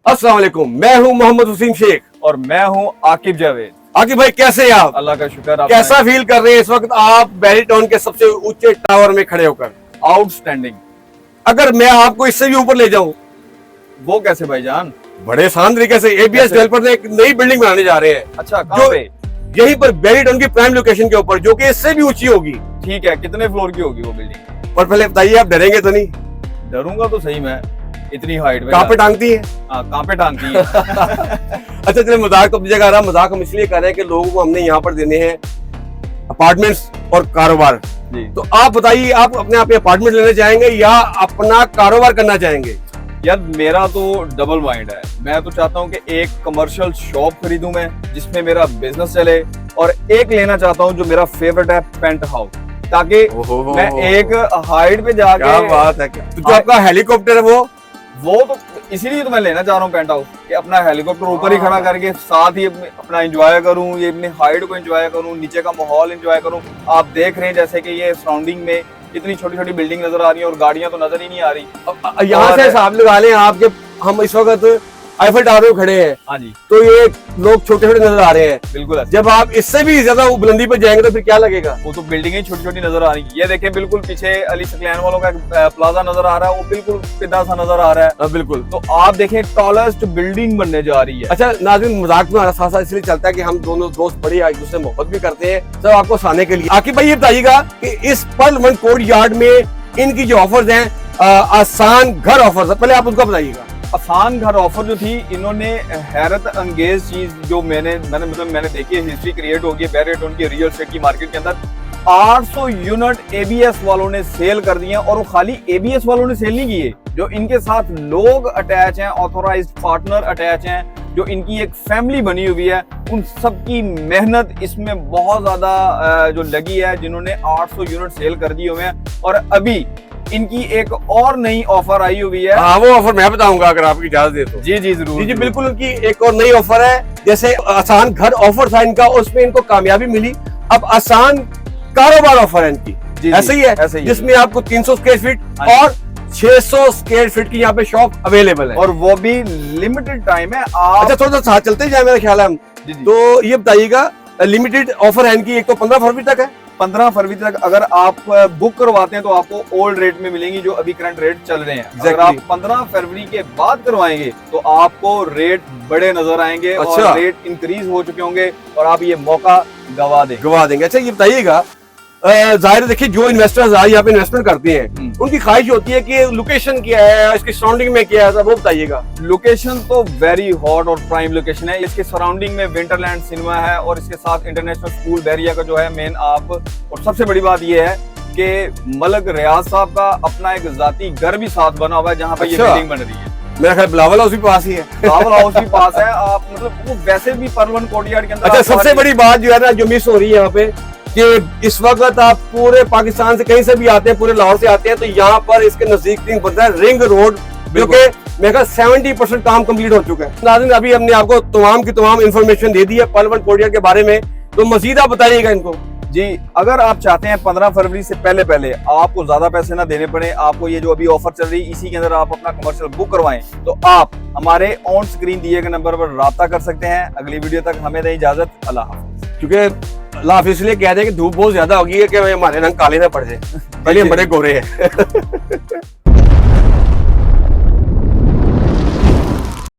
अस्सलाम वालेकुम, मैं हूं मोहम्मद हुसैन शेख और मैं हूं आकिब जावेद। आकिब भाई कैसे हैं आप? अल्लाह का शुक्र। आप कैसा फील कर रहे हैं इस वक्त आप बैरीटाउन के सबसे ऊंचे टावर में खड़े होकर? आउटस्टैंडिंग। अगर मैं आपको इससे भी ऊपर ले जाऊं, वो कैसे भाईजान? बड़े आसान तरीके से एबीएस कैसे? डेवलपर ने एक नई बिल्डिंग बनाने जा रहे हैं। अच्छा, जो कहाँ पे? यहीं पर बैरीटाउन की प्राइम लोकेशन के ऊपर, जो कि इससे भी ऊंची होगी। ठीक है, कितने फ्लोर की होगी वो बिल्डिंग? पर पहले बताइए, आप डरेंगे तो नहीं? डरूंगा तो सही मैं, इतनी हाइट में। कहाँ पे टांगती है? कहाँ पे टांगती है? अच्छा चलिए, मजाक तो अपनी जगह रहा। मजाक हम इसलिए कर रहे हैं कि लोगों को हमने यहाँ पर देने हैं अपार्टमेंट्स और कारोबार। जी। तो आप बताइए, आप अपने आप अपार्टमेंट लेना चाहेंगे या अपना कारोबार करना चाहेंगे? यार मेरा तो डबल माइंड है। मैं तो चाहता हूँ कि एक कमर्शियल शॉप खरीदूं मैं, जिसमें मेरा बिजनेस चले, और एक लेना चाहता हूँ जो मेरा फेवरेट है, पेंट हाउस, ताकि मैं एक हाइट पे जाके। क्या बात है। तो जो आपका हेलीकॉप्टर है वो तो इसीलिए तो मैं लेना चाह रहा हूँ पेंट हाउस, कि अपना हेलीकॉप्टर ऊपर ही खड़ा करके साथ ही अपना एंजॉय करूँ, ये अपनी हाइट को एंजॉय करूँ, नीचे का माहौल एंजॉय करूँ। आप देख रहे हैं जैसे कि ये सराउंडिंग में इतनी छोटी छोटी बिल्डिंग नजर आ रही है और गाड़ियां तो नजर ही नहीं आ रही। यहाँ से हिसाब लगा लें आप, जब हम इस वक्त आईफल टावर पे खड़े हैं, हाँ जी, तो ये लोग छोटे छोटे नजर आ रहे हैं। बिल्कुल। जब आप इससे भी ज्यादा बुलंदी पर जाएंगे तो फिर क्या लगेगा? वो तो बिल्डिंगें छोटी छोटी नजर आ रही है। ये देखें, बिल्कुल पीछे अली सकलैन वालों का प्लाजा नजर आ रहा है, वो बिल्कुल सीधा सा नजर आ रहा है। बिल्कुल। तो आप देखें, टॉलेस्ट बिल्डिंग बनने जा रही है। अच्छा नाज़रीन, मजाक में साथ साथ इसलिए चलता है कि हम दोनों दोस्त बड़ी एक दूसरे से मोहब्बत भी करते हैं, सब आपको हंसाने के लिए। आकिब भाई ये बताइएगा कि इस पर्ल वन कोर्ट यार्ड में इनकी जो ऑफर्स हैं, आसान घर ऑफर्स, पहले आप उसको बताइएगा। आसान घर ऑफर जो थी, इन्होंने हैरत अंगेज चीज जो मैंने देखी है, हिस्ट्री क्रिएट होगी है बैरीटाउन की रियल एस्टेट की मार्केट के अंदर। 800 यूनिट एबीएस वालों ने सेल कर दिए, और वो खाली एबीएस वालों ने सेल नहीं किए, जो इनके साथ लोग अटैच हैं, ऑथोराइज्ड पार्टनर अटैच हैं, जो इनकी एक फैमिली बनी हुई है, उन सबकी मेहनत इसमें बहुत ज्यादा जो लगी है, जिन्होंने 800 यूनिट सेल कर दिए हुए हैं। और अभी इनकी एक और नई ऑफर आई हुई है। हाँ, वो ऑफर मैं बताऊंगा अगर आपकी इजाजत दे तो। जी जी जरूर। जी बिल्कुल, उनकी एक और नई ऑफर है। जैसे आसान घर ऑफर था इनका, उसमें इनको कामयाबी मिली। अब आसान कारोबार ऑफर है इनकी। ऐसे ही है, ऐसे ही, जिसमें आपको 300 स्क्वायर फीट और 600 स्क्वायर फीट की यहाँ पे शॉप अवेलेबल है, और वो भी लिमिटेड टाइम है। अच्छा थोड़ा सा साथ चलते जाए, मेरा ख्याल है हम। तो ये बताइएगा, लिमिटेड ऑफर है इनकी, एक तो 15 फरवरी तक है। 15 फरवरी तक अगर आप बुक करवाते हैं तो आपको ओल्ड रेट में मिलेंगी, जो अभी करंट रेट चल रहे हैं। अगर आप 15 फरवरी के बाद करवाएंगे तो आपको रेट बड़े नजर आएंगे। अच्छा। और रेट इंक्रीज हो चुके होंगे और आप ये मौका गवा देंगे। अच्छा ये बताइएगा, जाहिर है देखिए, जो इन्वेस्टर्स आज यहाँ पे इन्वेस्टमेंट करते हैं, उनकी ख्वाहिश होती है कि लोकेशन क्या है, इसकी सराउंडिंग में क्या है, वो बताइएगा। लोकेशन तो वेरी हॉट और प्राइम लोकेशन है। इसके सराउंडिंग में विंटरलैंड सिनेमा है, और इसके साथ इंटरनेशनल स्कूल बैरिया का जो है मेन आप, और सबसे बड़ी बात यह है कि मलक रियाज साहब का अपना एक जाती घर भी साथ बना हुआ है, जहाँ पे ये बिल्डिंग बन रही है। मेरा ख्याल बिलावल हाउस भी पास ही है। बिलावल हाउस भी पास है। आप मतलब वो वैसे भी परवन कोर्टयार्ड के अंदर। अच्छा, सबसे बड़ी बात जो है ना, जो मिस हो रही है यहाँ पे, कि इस वक्त आप पूरे पाकिस्तान से कहीं से भी आते हैं, पूरे लाहौर से आते हैं, तो यहाँ पर इसके नजदीक बनता है रिंग रोड, जो कि मेरे ख्याल 70% काम कंप्लीट हो चुका है। नाज़रीन, अभी हमने आपको तमाम की तमाम इंफॉर्मेशन दे दी है पर्ल वन कोर्टयार्ड के बारे में, तो मजीद आप बताइएगा इनको। जी, अगर आप चाहते हैं 15 फरवरी से पहले आपको ज्यादा पैसे ना देने पड़े, आपको ये जो अभी ऑफर चल रही है इसी के अंदर आप अपना कमर्शियल बुक करवाएं, तो आप हमारे ऑन स्क्रीन दिए गए नंबर पर राब्ता कर सकते हैं। अगली वीडियो तक हमें दें इजाजत। अल्लाह हाफिज। क्योंकि अल्लाह हाफिज इसलिए कह रहे हैं कि धूप बहुत ज्यादा होगी है कि हमारे रंग काले ना पड़ जाए, पहले हम बड़े गोरे हैं।